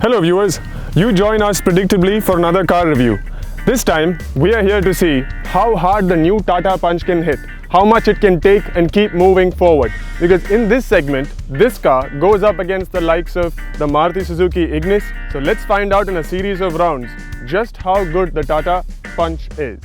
Hello viewers, you join us predictably for another car review. This time, we are here to see how hard the new Tata Punch can hit, how much it can take and keep moving forward. Because in this segment, this car goes up against the likes of the Maruti Suzuki Ignis. So let's find out in a series of rounds just how good the Tata Punch is.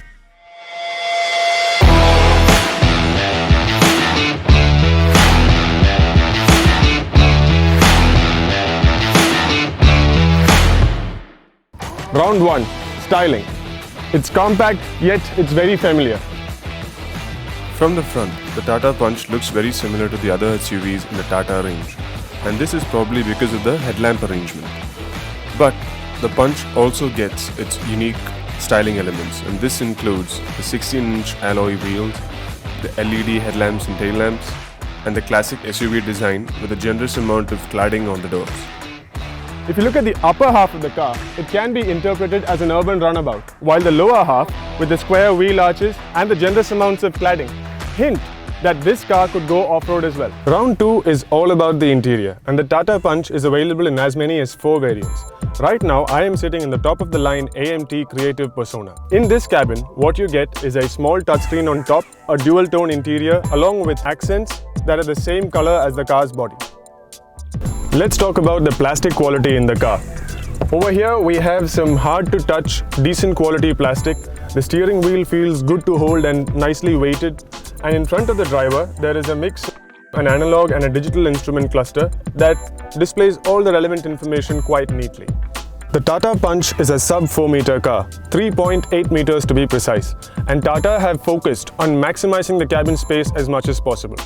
Round 1. Styling. It's compact, yet it's very familiar. From the front, the Tata Punch looks very similar to the other SUVs in the Tata range, and this is probably because of the headlamp arrangement. But the Punch also gets its unique styling elements, and this includes the 16-inch alloy wheels, the LED headlamps and tail lamps, and the classic SUV design with a generous amount of cladding on the doors. If you look at the upper half of the car, it can be interpreted as an urban runabout, while the lower half, with the square wheel arches and the generous amounts of cladding, hint that this car could go off-road as well. Round 2 is all about the interior, and the Tata Punch is available in as many as 4 variants. Right now, I am sitting in the top of the line AMT Creative Persona. In this cabin, what you get is a small touchscreen on top, a dual-tone interior, along with accents that are the same color as the car's body. Let's talk about the plastic quality in the car. Over here we have some hard to touch, decent quality plastic. The steering wheel feels good to hold and nicely weighted. And in front of the driver there is a mix, an analog and a digital instrument cluster that displays all the relevant information quite neatly. The Tata Punch is a sub 4 meter car, 3.8 meters to be precise. And Tata have focused on maximizing the cabin space as much as possible.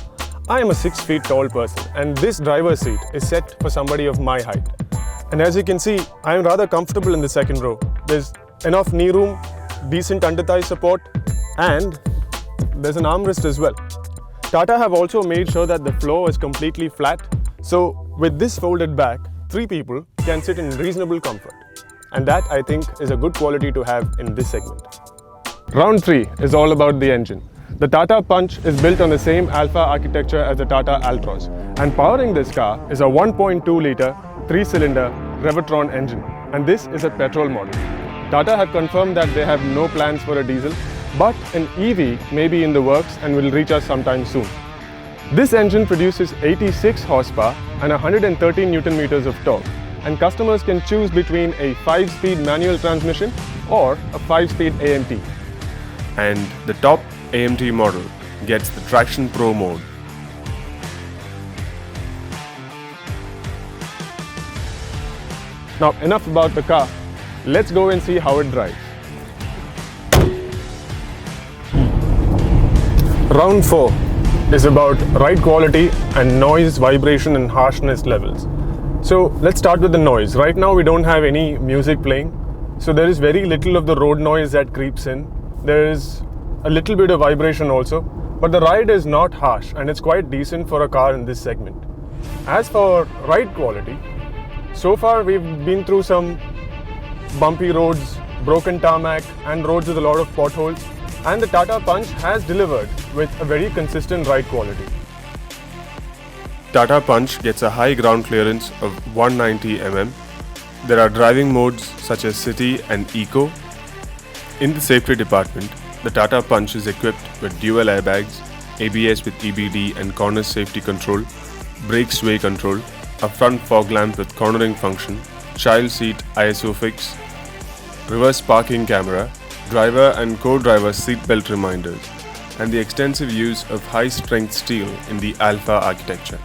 I am a 6 feet tall person and this driver's seat is set for somebody of my height. And as you can see, I am rather comfortable in the second row. There's enough knee room, decent under-thigh support, and there's an armrest as well. Tata have also made sure that the floor is completely flat. So with this folded back, 3 people can sit in reasonable comfort. And that I think is a good quality to have in this segment. Round 3 is all about the engine. The Tata Punch is built on the same Alpha architecture as the Tata Altroz, and powering this car is a 1.2-litre 3-cylinder Revotron engine, and this is a petrol model. Tata have confirmed that they have no plans for a diesel, but an EV may be in the works and will reach us sometime soon. This engine produces 86 horsepower and 113 Nm of torque, and customers can choose between a 5-speed manual transmission or a 5-speed AMT. And the top AMT model gets the Traction Pro mode. Now enough about the car, let's go and see how it drives. Round 4 is about ride quality and noise, vibration and harshness levels. So let's start with the noise. Right now we don't have any music playing, so there is very little of the road noise that creeps in. There is a little bit of vibration also, but the ride is not harsh and it's quite decent for a car in this segment. As for ride quality, so far we've been through some bumpy roads, broken tarmac and roads with a lot of potholes, and the Tata Punch has delivered with a very consistent ride quality. Tata Punch gets a high ground clearance of 190 mm. There are driving modes such as City and Eco. In the safety department, the Tata Punch is equipped with dual airbags, ABS with EBD and corner safety control, brake sway control, a front fog lamp with cornering function, child seat ISOFIX, reverse parking camera, driver and co-driver seat belt reminders, and the extensive use of high-strength steel in the Alpha architecture.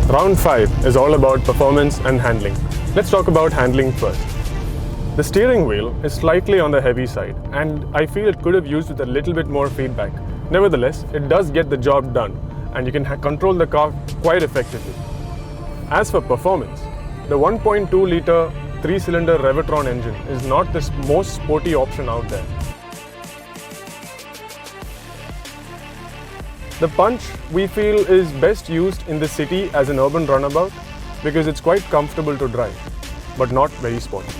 Round 5 is all about performance and handling. Let's talk about handling first. The steering wheel is slightly on the heavy side, and I feel it could have used with a little bit more feedback. Nevertheless, it does get the job done, and you can control the car quite effectively. As for performance, the 1.2-litre 3-cylinder Revotron engine is not the most sporty option out there. The Punch, we feel, is best used in the city as an urban runabout because it's quite comfortable to drive, but not very sporty.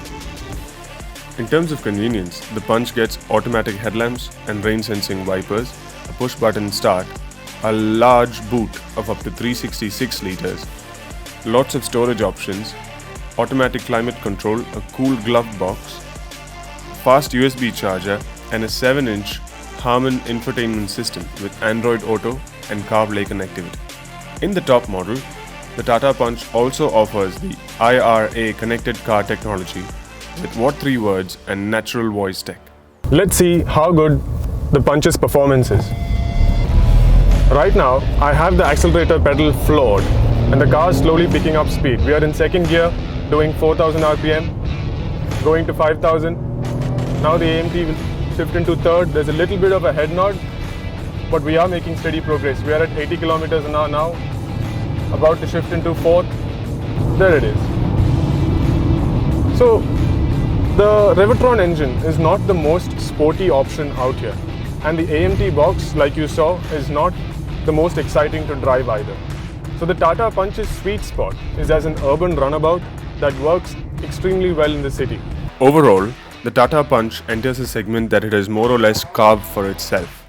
In terms of convenience, the Punch gets automatic headlamps and rain-sensing wipers, a push-button start, a large boot of up to 366 litres, lots of storage options, automatic climate control, a cool glove box, fast USB charger, and a 7-inch Harman infotainment system with Android Auto and CarPlay connectivity. In the top model, the Tata Punch also offers the IRA connected car technology with What 3 Words and natural voice tech. Let's see how good the Punch's performance is. Right now, I have the accelerator pedal floored and the car is slowly picking up speed. We are in second gear, doing 4000 RPM, going to 5000. Now the AMT will shift into third. There's a little bit of a head nod, but we are making steady progress. We are at 80 kilometers an hour now, about to shift into fourth. There it is. So the Revotron engine is not the most sporty option out here, and the AMT box, like you saw, is not the most exciting to drive either. So the Tata Punch's sweet spot is as an urban runabout that works extremely well in the city. Overall, the Tata Punch enters a segment that it has more or less carved for itself.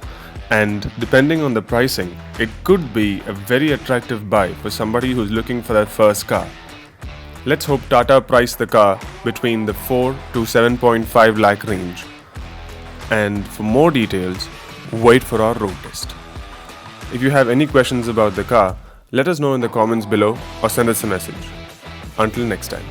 And depending on the pricing, it could be a very attractive buy for somebody who's looking for their first car. Let's hope Tata price the car between the 4 to 7.5 lakh range. And for more details, wait for our road test. If you have any questions about the car, let us know in the comments below or send us a message. Until next time.